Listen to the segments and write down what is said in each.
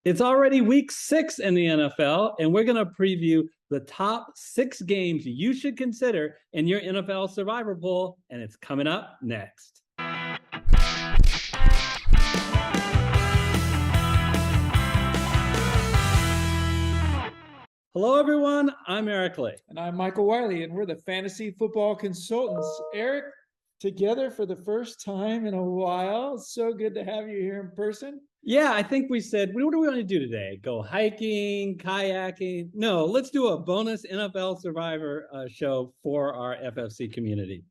It's already week 6 in the NFL, and we're going to preview the top 6 games you should consider in your NFL survivor pool, and it's coming up next. Hello, everyone. I'm Eric Lee. And I'm Michael Wiley, and we're the Fantasy Football Consultants. Eric, together for the first time in a while. It's so good to have you here in person. Yeah, I think we said, what do we want to do today? Go hiking, kayaking? No, let's do a bonus NFL Survivor show for our FFC community.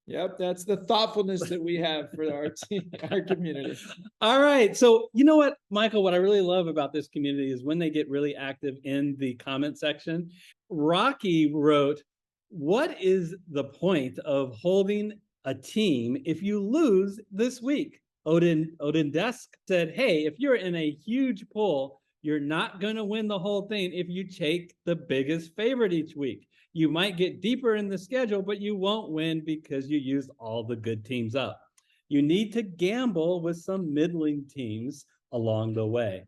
Yep, that's the thoughtfulness that we have for our team, our community. All right. So you know what, Michael, what I really love about this community is when they get really active in the comment section. Rocky wrote, what is the point of holding a team if you lose this week? Odin Desk said, hey, if you're in a huge pool, you're not going to win the whole thing if you take the biggest favorite each week. You might get deeper in the schedule, but you won't win because you used all the good teams up. You need to gamble with some middling teams along the way.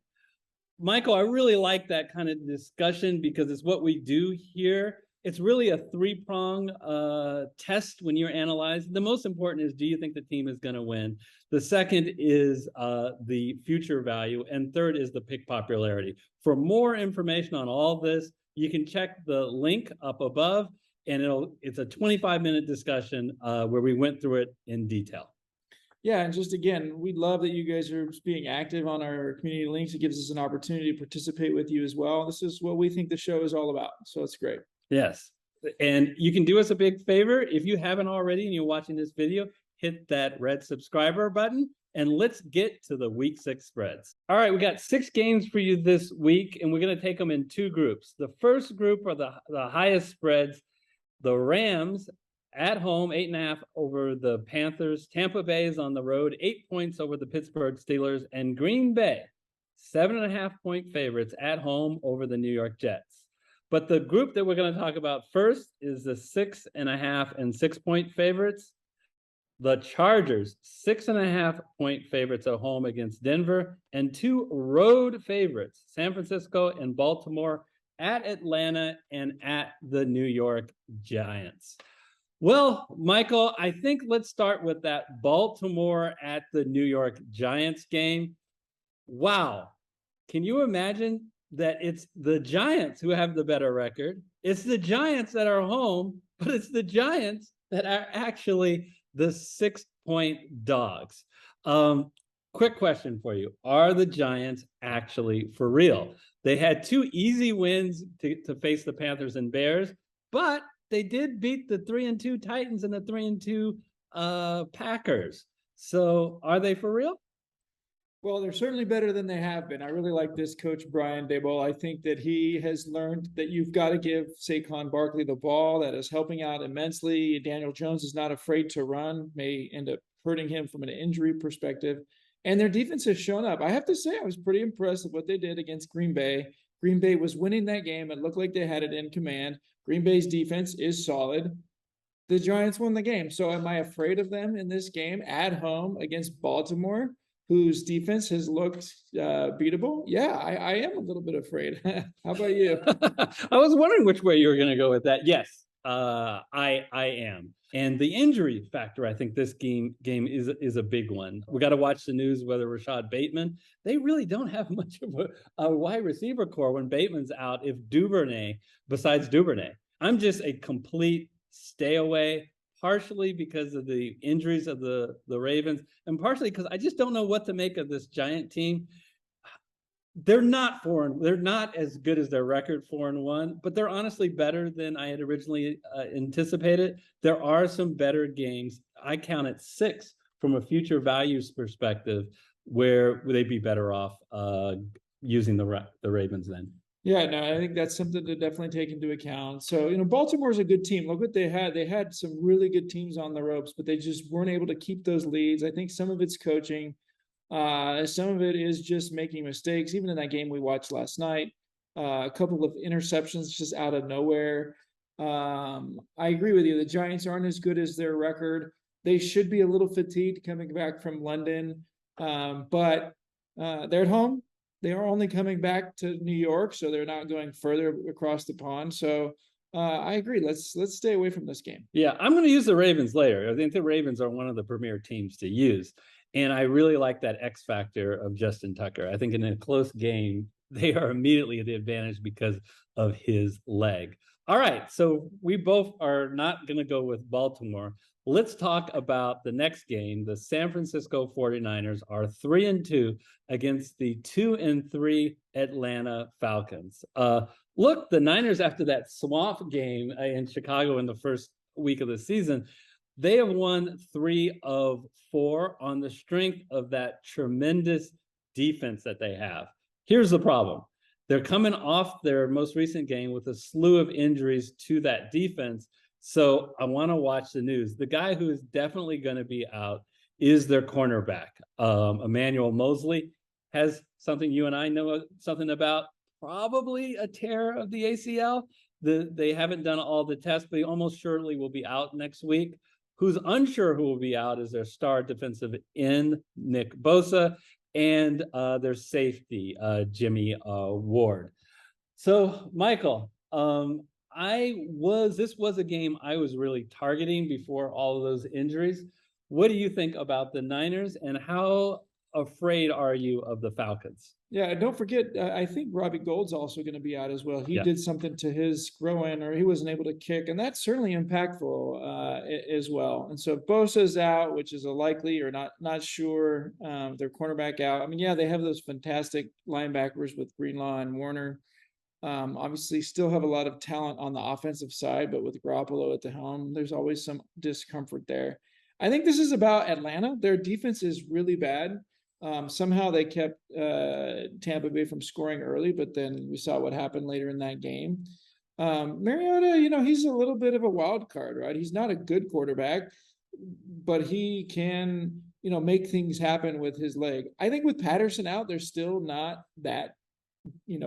Michael, I really like that kind of discussion because it's what we do here. It's really a three-prong test when you're analyzed. The most important is, do you think the team is going to win? The second is the future value. And third is the pick popularity. For more information on all this, you can check the link up above, and it's a 25-minute discussion where we went through it in detail. Yeah, and just again, we love that you guys are being active on our community links. It gives us an opportunity to participate with you as well. This is what we think the show is all about, so it's great. Yes, and you can do us a big favor. If you haven't already and you're watching this video, hit that red subscriber button, and let's get to the week 6 spreads. All right, we got 6 games for you this week, and we're going to take them in 2 groups. The first group are the highest spreads. The Rams at home, 8.5 over the Panthers. Tampa Bay is on the road, 8 points over the Pittsburgh Steelers. And Green Bay, 7.5-point favorites at home over the New York Jets. But the group that we're going to talk about first is the 6.5 and 6-point favorites. The Chargers, 6.5-point favorites at home against Denver, and 2 road favorites, San Francisco and Baltimore, at Atlanta and at the New York Giants. Well, Michael, I think let's start with that Baltimore at the New York Giants game. Wow. Can you imagine that it's the Giants who have the better record? It's the Giants that are home, but it's the Giants that are actually the 6-point dogs. Quick question for you. Are the Giants actually for real? They had 2 easy wins to face the Panthers and Bears, but they did beat the 3-2 Titans and the 3-2 Packers. So are they for real? Well, they're certainly better than they have been. I really like this coach, Brian Daboll. I think that he has learned that you've got to give Saquon Barkley the ball. That is helping out immensely. Daniel Jones is not afraid to run, may end up hurting him from an injury perspective. And their defense has shown up. I have to say, I was pretty impressed with what they did against Green Bay. Green Bay was winning that game. It looked like they had it in command. Green Bay's defense is solid. The Giants won the game. So am I afraid of them in this game at home against Baltimore, whose defense has looked beatable? Yeah, I am a little bit afraid. How about you? I was wondering which way you were going to go with that. Yes, I am. And the injury factor, I think this game is a big one. We got to watch the news whether Rashad Bateman. They really don't have much of a wide receiver core when Bateman's out. If besides Duvernay, I'm just a complete stay away. Partially because of the injuries of the Ravens, and partially because I just don't know what to make of this Giant team. They're not as good as their record 4-1, but they're honestly better than I had originally anticipated. There are some better games. I counted 6 from a future values perspective where would they be better off using the Ravens then. Yeah, no, I think that's something to definitely take into account. So, Baltimore's a good team. Look what they had. They had some really good teams on the ropes, but they just weren't able to keep those leads. I think some of it's coaching. Some of it is just making mistakes. Even in that game we watched last night, a couple of interceptions just out of nowhere. I agree with you. The Giants aren't as good as their record. They should be a little fatigued coming back from London, but they're at home. They are only coming back to New York, so they're not going further across the pond. So I agree. Let's stay away from this game. Yeah, I'm going to use the Ravens later. I think the Ravens are one of the premier teams to use. And I really like that X factor of Justin Tucker. I think in a close game, they are immediately at the advantage because of his leg. All right, so we both are not going to go with Baltimore. Let's talk about the next game. The San Francisco 49ers are 3-2 against the 2-3 Atlanta Falcons. Look, the Niners, after that swamp game in Chicago in the first week of the season, they have won 3 of 4 on the strength of that tremendous defense that they have. Here's the problem. They're coming off their most recent game with a slew of injuries to that defense. So I want to watch the news. The guy who is definitely going to be out is their cornerback. Emmanuel Mosley has something you and I know something about, probably a tear of the ACL. They haven't done all the tests, but he almost surely will be out next week. Who's unsure who will be out is their star defensive end, Nick Bosa, and their safety, Jimmy Ward. So, Michael, this was a game I was really targeting before all of those injuries. What do you think about the Niners, and how afraid are you of the Falcons? Yeah, don't forget, I think Robbie Gould's also going to be out as well. He did something to his groin, or he wasn't able to kick, and that's certainly impactful as well. And so Bosa's out, which is a likely or not sure. Their cornerback out. I mean, yeah, they have those fantastic linebackers with Greenlaw and Warner. Obviously, still have a lot of talent on the offensive side, but with Garoppolo at the helm, there's always some discomfort there. I think this is about Atlanta. Their defense is really bad. Somehow they kept Tampa Bay from scoring early, but then we saw what happened later in that game. Mariota, he's a little bit of a wild card, right? He's not a good quarterback, but he can, make things happen with his leg. I think with Patterson out, they're still not that,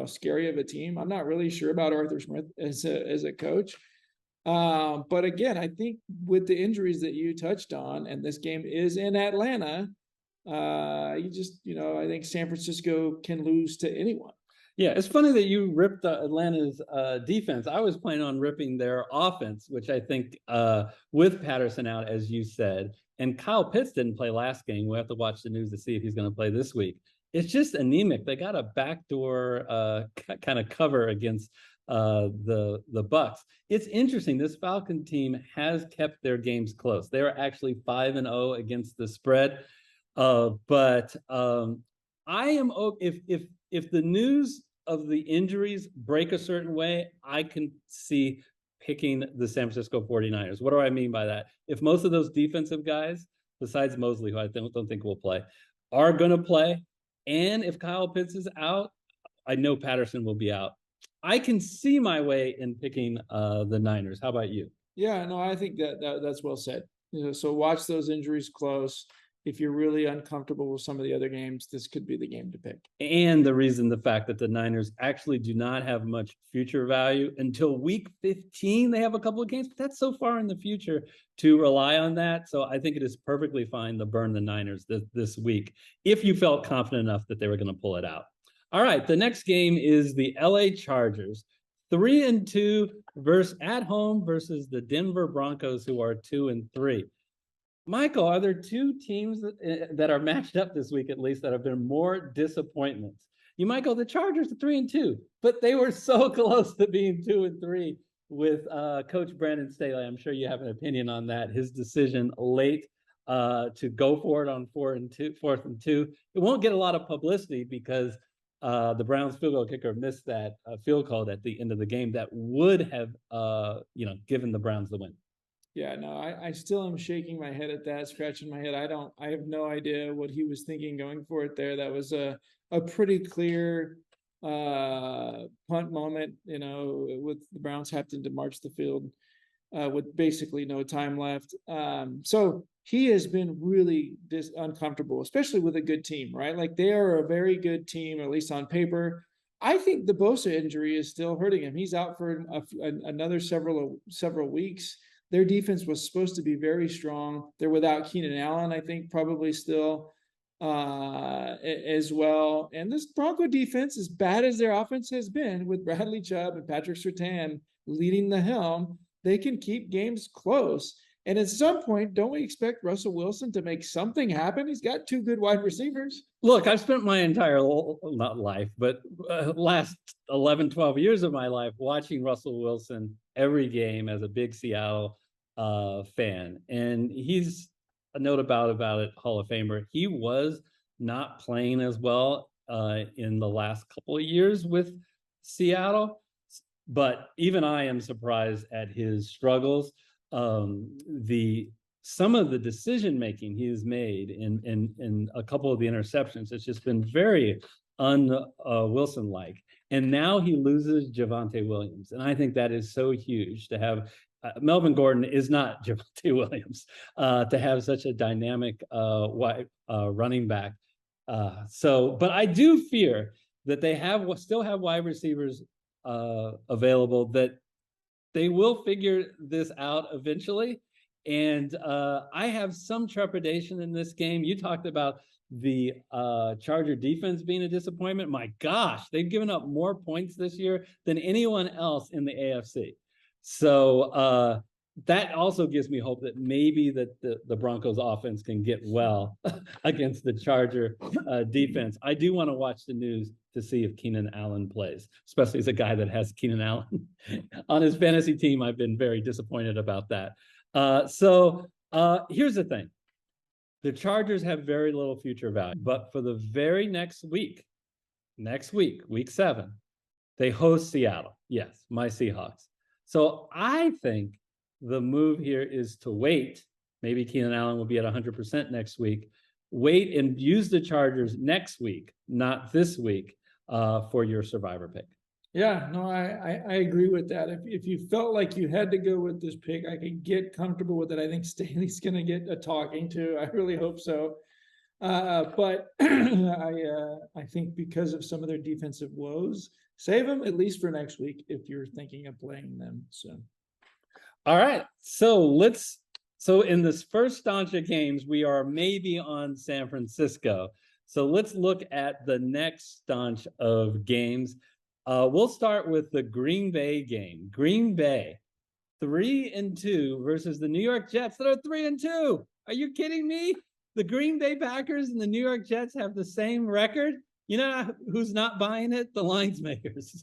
scary of a team. I'm not really sure about Arthur Smith as a coach. But again, I think with the injuries that you touched on, and this game is in Atlanta, I think San Francisco can lose to anyone. Yeah, it's funny that you ripped Atlanta's defense. I was planning on ripping their offense, which I think with Patterson out, as you said, and Kyle Pitts didn't play last game. We'll have to watch the news to see if he's going to play this week. It's just anemic. They got a backdoor kind of cover against the Bucks. It's interesting. This Falcon team has kept their games close. They are actually 5-0 against the spread. But I am if the news of the injuries break a certain way, I can see picking the San Francisco 49ers. What do I mean by that? If most of those defensive guys, besides Mosley, who I don't think will play, are going to play, and if Kyle Pitts is out, I know Patterson will be out. I can see my way in picking the Niners. How about you? Yeah, no, I think that's well said. So watch those injuries close. If you're really uncomfortable with some of the other games, this could be the game to pick. And the fact that the Niners actually do not have much future value until week 15. They have a couple of games, but that's so far in the future to rely on that. So I think it is perfectly fine to burn the Niners this week if you felt confident enough that they were going to pull it out. All right, the next game is the LA Chargers, 3-2 at home versus the Denver Broncos, who are 2-3. Michael, are there two teams that are matched up this week, at least, that have been more disappointments? You might go, the Chargers are 3-2, but they were so close to being 2-3 with Coach Brandon Staley. I'm sure you have an opinion on that. His decision late to go for it on 4th and 2. It won't get a lot of publicity because the Browns field goal kicker missed that field goal at the end of the game that would have, given the Browns the win. Yeah, no, I still am shaking my head at that, scratching my head. I have no idea what he was thinking going for it there. That was a pretty clear punt moment, with the Browns having to march the field with basically no time left. So he has been really uncomfortable, especially with a good team, right? Like, they are a very good team, at least on paper. I think the Bosa injury is still hurting him. He's out for another several weeks. Their defense was supposed to be very strong. They're without Keenan Allen, I think, probably still. as well. And this Bronco defense, as bad as their offense has been, with Bradley Chubb and Patrick Surtain leading the helm, they can keep games close. And at some point, don't we expect Russell Wilson to make something happen? He's got two good wide receivers. Look, I've spent my entire, not life, but last 11, 12 years of my life watching Russell Wilson every game as a big Seattle fan. And he's a note about it, Hall of Famer. He was not playing as well in the last couple of years with Seattle. But even I am surprised at his struggles. Some of the decision making he has made in a couple of the interceptions, it's just been very Wilson like. And now he loses Javonte Williams, and I think that is so huge to have. Melvin Gordon is not Javonte Williams, to have such a dynamic running back. But I do fear that they still have wide receivers available, that they will figure this out eventually. And I have some trepidation in this game. You talked about the Charger defense being a disappointment. My gosh, they've given up more points this year than anyone else in the AFC. So that also gives me hope that maybe that the Broncos offense can get well against the Charger defense. I do want to watch the news to see if Keenan Allen plays, especially as a guy that has Keenan Allen on his fantasy team. I've been very disappointed about that. So here's the thing. The Chargers have very little future value, but for the very next week, week 7, they host Seattle. Yes, my Seahawks. So I think the move here is to wait. Maybe Keenan Allen will be at 100% next week. Wait and use the Chargers next week, not this week, for your survivor pick. Yeah, no, I agree with that. If you felt like you had to go with this pick, I could get comfortable with it. I think Staley's going to get a talking to. I really hope so. But I think because of some of their defensive woes, save them at least for next week if you're thinking of playing them. So, all right. So in this first staunch of games, we are maybe on San Francisco. So let's look at the next staunch of games. We'll start with the Green Bay game. Green Bay, 3-2 versus the New York Jets that are 3-2. Are you kidding me? The Green Bay Packers and the New York Jets have the same record. You know who's not buying it? The lines makers.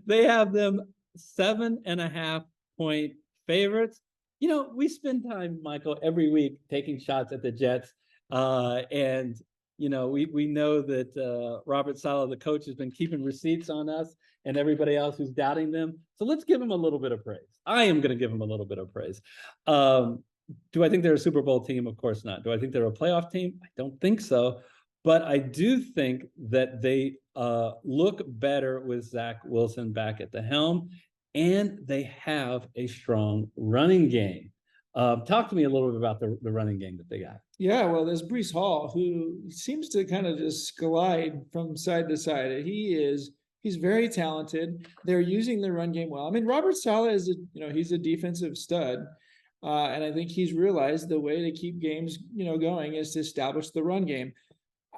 They have them 7.5 point favorites. You know, we spend time, Michael, every week taking shots at the Jets. And you know, we know that Robert Saleh, the coach, has been keeping receipts on us and everybody else who's doubting them. So let's give him a little bit of praise. I am going to give him a little bit of praise. Do I think they're a Super Bowl team? Of course not. Do I think they're a playoff team? I don't think so. But I do think that they look better with Zach Wilson back at the helm, and they have a strong running game. Talk to me a little bit about the running game that they got. Yeah, well, there's Breece Hall, who seems to kind of just glide from side to side. He's very talented. They're using the run game well. I mean, Robert Saleh he's a defensive stud. And I think he's realized the way to keep games, going is to establish the run game.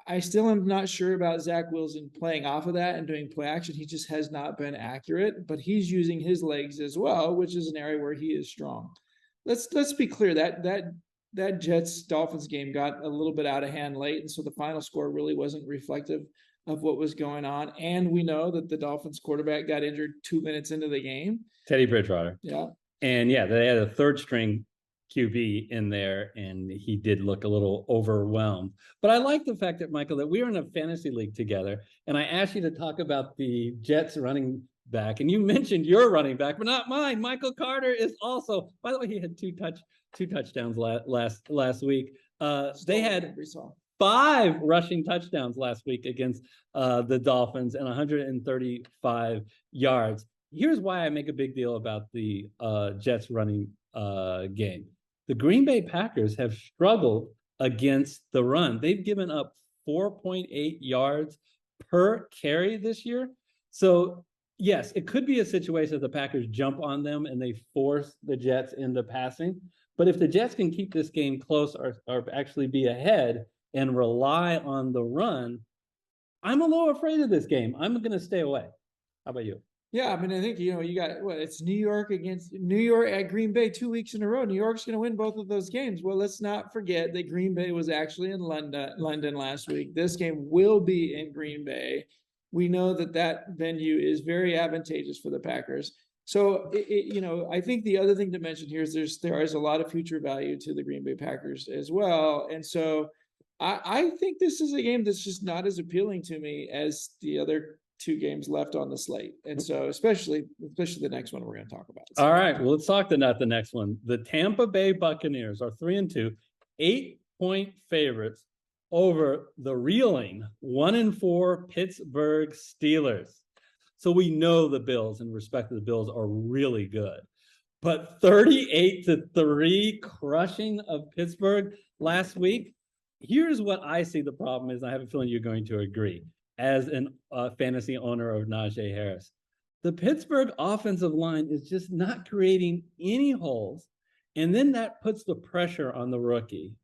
I still am not sure about Zach Wilson playing off of that and doing play action. He just has not been accurate, but he's using his legs as well, which is an area where he is strong. Let's be clear that Jets Dolphins game got a little bit out of hand late, and so the final score really wasn't reflective of what was going on. And we know that the Dolphins quarterback got injured 2 minutes into the game. Teddy Bridgewater. Yeah. And yeah, they had a third string QB in there, and he did look a little overwhelmed. But I like the fact that, Michael, that we were in a fantasy league together, and I asked you to talk about the Jets running back, and you mentioned your running back, but not mine. Michael Carter is also, by the way, he had two touchdowns last week. They had 5 rushing touchdowns last week against the Dolphins and 135 yards. Here's why I make a big deal about the Jets running game. The Green Bay Packers have struggled against the run. They've given up 4.8 yards per carry this year. So yes, it could be a situation that the Packers jump on them and they force the Jets into passing. But if the Jets can keep this game close or actually be ahead, and rely on the run, I'm a little afraid of this game. I'm going to stay away. How about you? Yeah, I mean, I think, you got it's New York against New York at Green Bay 2 weeks in a row. New York's going to win both of those games. Well, let's not forget that Green Bay was actually in London last week. This game will be in Green Bay. We know that venue is very advantageous for the Packers. So, I think the other thing to mention here is there is a lot of future value to the Green Bay Packers as well. And so I think this is a game that's just not as appealing to me as the other 2 games left on the slate. And so especially the next one we're going to talk about. All right. Well, let's talk about the next one. The Tampa Bay Buccaneers are 3-2, 8-point favorites over the reeling 1-4 Pittsburgh Steelers. So we know the Bills, in respect to the Bills, are really good. But 38-3 crushing of Pittsburgh last week. Here's what I see the problem is. I have a feeling you're going to agree. As a fantasy owner of Najee Harris, the Pittsburgh offensive line is just not creating any holes. And then that puts the pressure on the rookie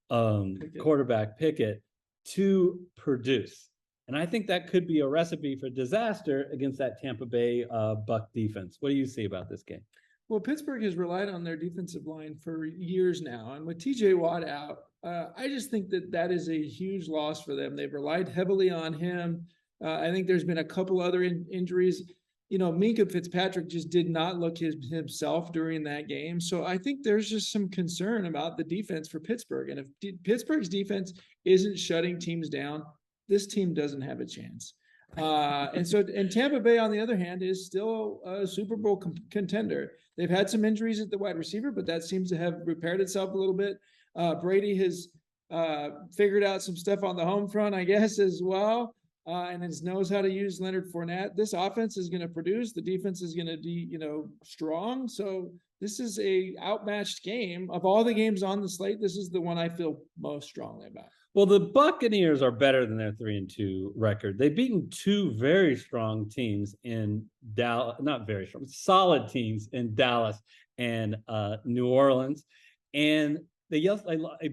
quarterback Pickett to produce. And I think that could be a recipe for disaster against that Tampa Bay Buck defense. What do you see about this game? Well, Pittsburgh has relied on their defensive line for years now. And with TJ Watt out, I just think that is a huge loss for them. They've relied heavily on him. I think there's been a couple other injuries. Minkah Fitzpatrick just did not look himself during that game. So I think there's just some concern about the defense for Pittsburgh. And if Pittsburgh's defense isn't shutting teams down, this team doesn't have a chance. And Tampa Bay, on the other hand, is still a Super Bowl contender. They've had some injuries at the wide receiver, but that seems to have repaired itself a little bit. Brady has figured out some stuff on the home front, I guess, as well, and knows how to use Leonard Fournette. This offense is going to produce. The defense is going to be, strong. So this is a outmatched game. Of all the games on the slate, this is the one I feel most strongly about. Well, the Buccaneers are better than their 3-2 record. They've beaten 2 very strong teams in Dallas, not very strong, solid teams in Dallas and New Orleans. And they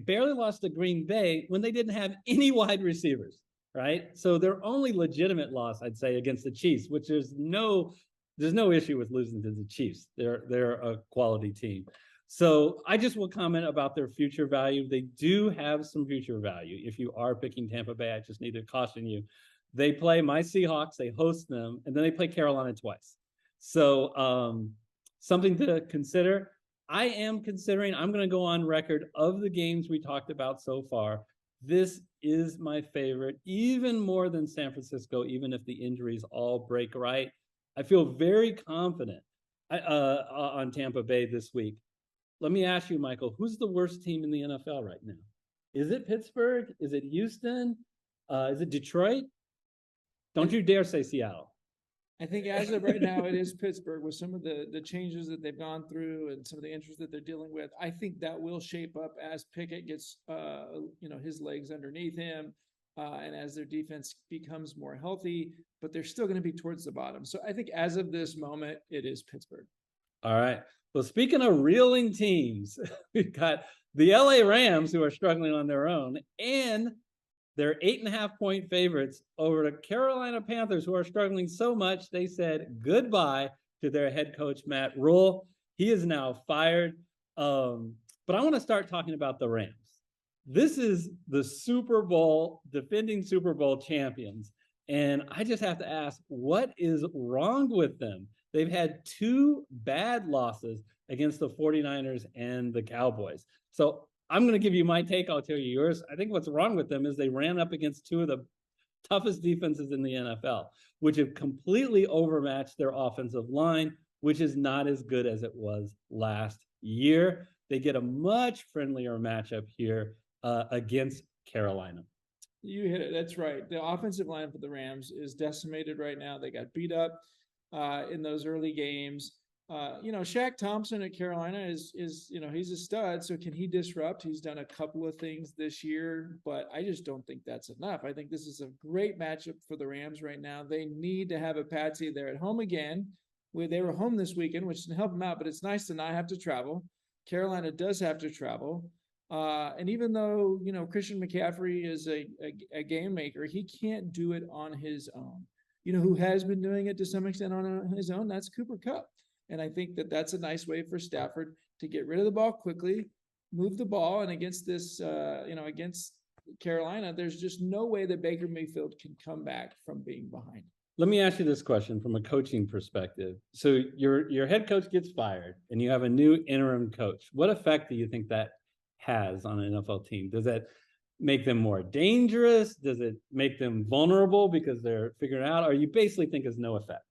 barely lost to Green Bay when they didn't have any wide receivers, right? So their only legitimate loss, I'd say, against the Chiefs, which there's no issue with losing to the Chiefs. They're a quality team. So I just will comment about their future value. They do have some future value. If you are picking Tampa Bay, I just need to caution you. They play my Seahawks, they host them, and then they play Carolina twice. So something to consider. I am considering, I'm going to go on record of the games we talked about so far. This is my favorite, even more than San Francisco, even if the injuries all break right. I feel very confident on Tampa Bay this week. Let me ask you, Michael, who's the worst team in the NFL right now? Is it Pittsburgh? Is it Houston? Is it Detroit? Don't you dare say Seattle. I think as of right now, it is Pittsburgh with some of the changes that they've gone through and some of the injuries that they're dealing with. I think that will shape up as Pickett gets, his legs underneath him and as their defense becomes more healthy, but they're still going to be towards the bottom. So I think as of this moment, it is Pittsburgh. All right. Well, speaking of reeling teams, we've got the LA Rams, who are struggling on their own, and they're 8.5-point favorites over the Carolina Panthers, who are struggling so much they said goodbye to their head coach, Matt Rule. He is now fired. But I want to start talking about the Rams. This is the defending Super Bowl champions. And I just have to ask, what is wrong with them? They've had 2 bad losses against the 49ers and the Cowboys. So I'm going to give you my take. I'll tell you yours. I think what's wrong with them is they ran up against 2 of the toughest defenses in the NFL, which have completely overmatched their offensive line, which is not as good as it was last year. They get a much friendlier matchup here against Carolina. You hit it. That's right. The offensive line for the Rams is decimated right now. They got beat up in those early games. Shaq Thompson at Carolina is he's a stud. So can he disrupt? He's done a couple of things this year, but I just don't think that's enough. I think this is a great matchup for the Rams right now. They need to have a patsy. They're at home again. They were home this weekend, which can help them out, but it's nice to not have to travel. Carolina does have to travel. And even though, Christian McCaffrey is a game maker, he can't do it on his own. Who has been doing it to some extent on his own? That's Cooper Kupp. And I think that that's a nice way for Stafford to get rid of the ball quickly, move the ball. And against this, against Carolina, there's just no way that Baker Mayfield can come back from being behind. Let me ask you this question from a coaching perspective. So your head coach gets fired and you have a new interim coach. What effect do you think that has on an NFL team? Does that make them more dangerous? Does it make them vulnerable because they're figuring it out? Or you basically think there's no effect?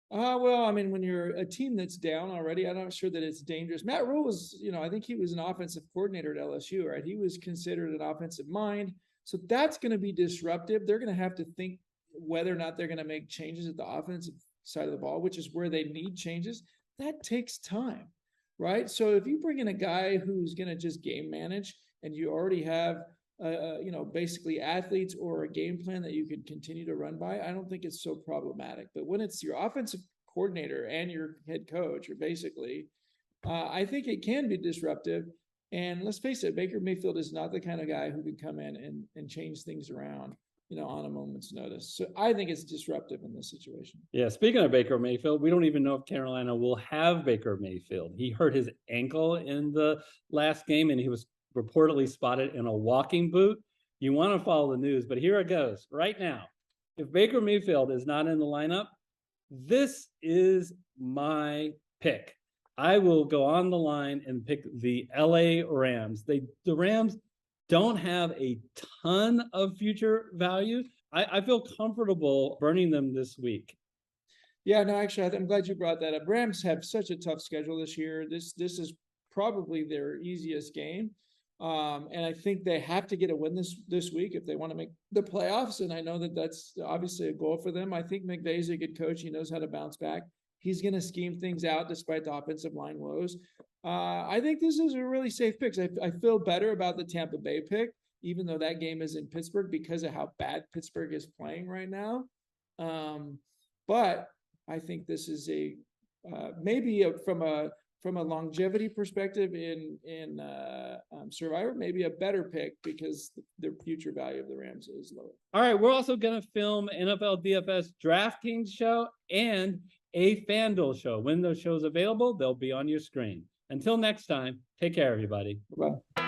Well, I mean, when you're a team that's down already, I'm not sure that it's dangerous. Matt Rule was, I think he was an offensive coordinator at LSU, right? He was considered an offensive mind. So that's going to be disruptive. They're going to have to think whether or not they're going to make changes at the offensive side of the ball, which is where they need changes. That takes time, right? So if you bring in a guy who's going to just game manage and you already have basically athletes or a game plan that you could continue to run by, I don't think it's so problematic. But when it's your offensive coordinator and your head coach, or basically, I think it can be disruptive. And let's face it, Baker Mayfield is not the kind of guy who can come in and change things around, on a moment's notice. So I think it's disruptive in this situation. Yeah. Speaking of Baker Mayfield, we don't even know if Carolina will have Baker Mayfield. He hurt his ankle in the last game and he was reportedly spotted in a walking boot. You want to follow the news, but here it goes right now. If Baker Mayfield is not in the lineup, this is my pick. I will go on the line and pick the LA Rams. The Rams don't have a ton of future value. I feel comfortable burning them this week. Yeah, no, actually, I'm glad you brought that up. Rams have such a tough schedule this year. This is probably their easiest game. And I think they have to get a win this week if they want to make the playoffs. And I know that that's obviously a goal for them. I think McVay's a good coach. He knows how to bounce back. He's going to scheme things out despite the offensive line woes. I think this is a really safe pick. I feel better about the Tampa Bay pick, even though that game is in Pittsburgh because of how bad Pittsburgh is playing right now. But I think this is from a longevity perspective in Survivor, maybe a better pick because the future value of the Rams is lower. All right, we're also going to film NFL DFS DraftKings show and a FanDuel show. When those shows available, they'll be on your screen. Until next time, take care, everybody. Bye-bye.